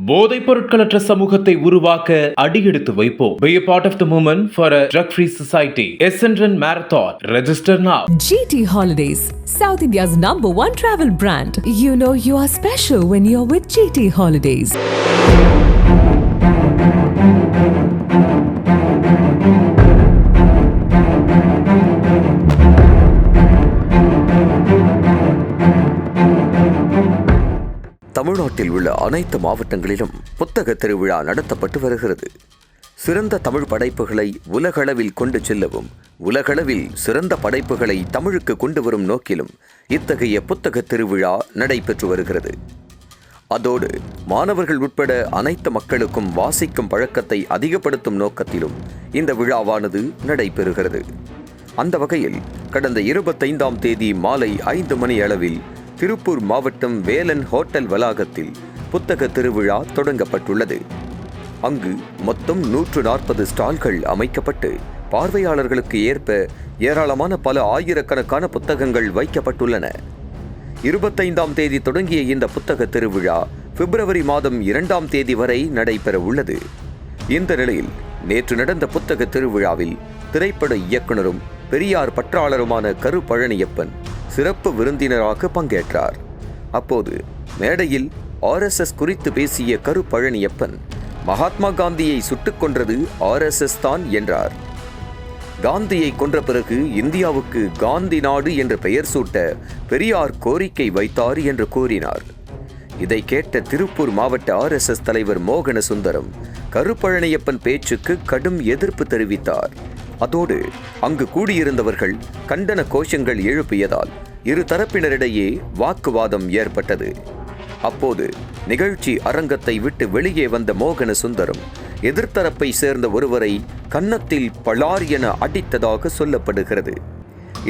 போதைப் பொருட்களற்ற சமூகத்தை உருவாக்க அடியெடுத்து வைப்போம். Be a part of the movement for a drug-free society. Essendon Marathon. Register now. GT Holidays, South India's #1 travel brand. You know you are special when you're with GT Holidays. தமிழ்நாட்டில் உள்ள அனைத்து மாவட்டங்களிலும் புத்தக திருவிழா நடத்தப்பட்டு வருகிறது. சிறந்த தமிழ் படைப்புகளை உலகளவில் கொண்டு செல்லவும், உலகளவில் சிறந்த படைப்புகளை தமிழுக்கு கொண்டு வரும் நோக்கிலும் இத்தகைய புத்தக திருவிழா நடைபெற்று வருகிறது. அதோடு மாணவர்கள் உட்பட அனைத்து மக்களுக்கும் வாசிக்கும் பழக்கத்தை அதிகப்படுத்தும் நோக்கத்திலும் இந்த விழாவானது நடைபெறுகிறது. அந்த வகையில் கடந்த 25ஆம் தேதி மாலை 5 மணி அளவில் திருப்பூர் மாவட்டம் வேலன் ஹோட்டல் வளாகத்தில் புத்தக திருவிழா தொடங்கப்பட்டுள்ளது. அங்கு மொத்தம் 140 ஸ்டால்கள் அமைக்கப்பட்டு பார்வையாளர்களுக்கு ஏற்ப ஏராளமான பல ஆயிரக்கணக்கான புத்தகங்கள் வைக்கப்பட்டுள்ளன. 25ஆம் தேதி தொடங்கிய இந்த புத்தக திருவிழா பிப்ரவரி மாதம் 2ஆம் தேதி வரை நடைபெற உள்ளது. இந்த நிலையில் நேற்று நடந்த புத்தக திருவிழாவில் திரைப்பட இயக்குனரும் பெரியார் பற்றாளருமான கரு பழனியப்பன் சிறப்பு விருந்தினராக பங்கேற்றார். அப்போது மேடையில் RSS குறித்து பேசிய கரு பழனியப்பன், மகாத்மா காந்தியை சுட்டுக் கொன்றது RSS தான் என்றார். காந்தியை கொன்ற பிறகு இந்தியாவுக்கு காந்தி நாடு என்ற பெயர் சூட்ட பெரியார் கோரிக்கை வைத்தார் என்று கூறினார். இதை கேட்ட திருப்பூர் மாவட்ட RSS தலைவர் மோகன சுந்தரம் கரு பழனியப்பன் பேச்சுக்கு கடும் எதிர்ப்பு தெரிவித்தார். அதோடு அங்கு கூடியிருந்தவர்கள் கண்டன கோஷங்கள் எழுப்பியதால் இரு தரப்பினரிடையே வாக்குவாதம் ஏற்பட்டது. அப்போது நிகழ்ச்சி அரங்கத்தை விட்டு வெளியே வந்த மோகன சுந்தரம் எதிர்த்தரப்பை சேர்ந்த ஒருவரை கன்னத்தில் பளார் என அடித்ததாக சொல்லப்படுகிறது.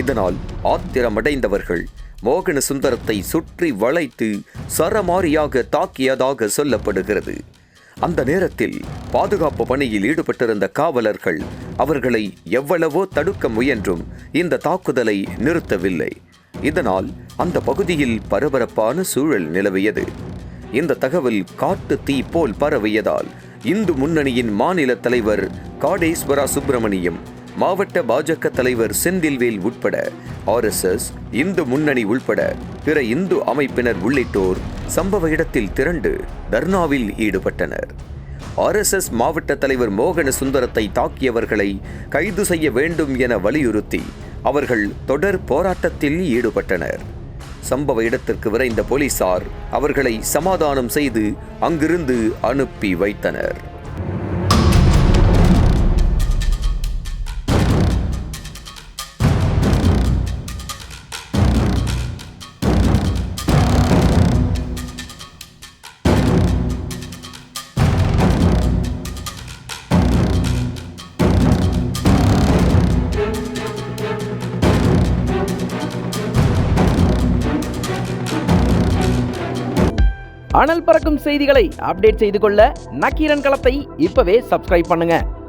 இதனால் ஆத்திரமடைந்தவர்கள் மோகன சுந்தரத்தை சுற்றி வளைத்து சரமாரியாக தாக்கியதாக சொல்லப்படுகிறது. அந்த நேரத்தில் பாதுகாப்பு பணியில் ஈடுபட்டிருந்த காவலர்கள் அவர்களை எவ்வளவோ தடுக்க முயன்றும் இந்த தாக்குதலை நிறுத்தவில்லை. இதனால் அந்த பகுதியில் பரபரப்பான சூழல் நிலவியது. இந்த தகவல் காட்டு தீ போல் பரவியதால் இந்து முன்னணியின் மாநில தலைவர் காடேஸ்வரா சுப்பிரமணியம், மாவட்ட பாஜக தலைவர் செந்தில்வேல் உட்பட RSS, இந்து முன்னணி உள்பட பிற இந்து அமைப்பினர் உள்ளிட்டோர் சம்பவ இடத்தில் திரண்டு தர்ணாவில் ஈடுபட்டனர். RSS மாவட்ட தலைவர் மோகன சுந்தரத்தை தாக்கியவர்களை கைது செய்ய வேண்டும் என வலியுறுத்தி அவர்கள் தொடர் போராட்டத்தில் ஈடுபட்டனர். சம்பவ இடத்திற்கு விரைந்த போலீசார் அவர்களை சமாதானம் செய்து அங்கிருந்து அனுப்பி வைத்தனர். அனல் பறக்கும் செய்திகளை அப்டேட் செய்து கொள்ள நக்கீரன் களத்தை இப்பவே சப்ஸ்கிரைப் பண்ணுங்க.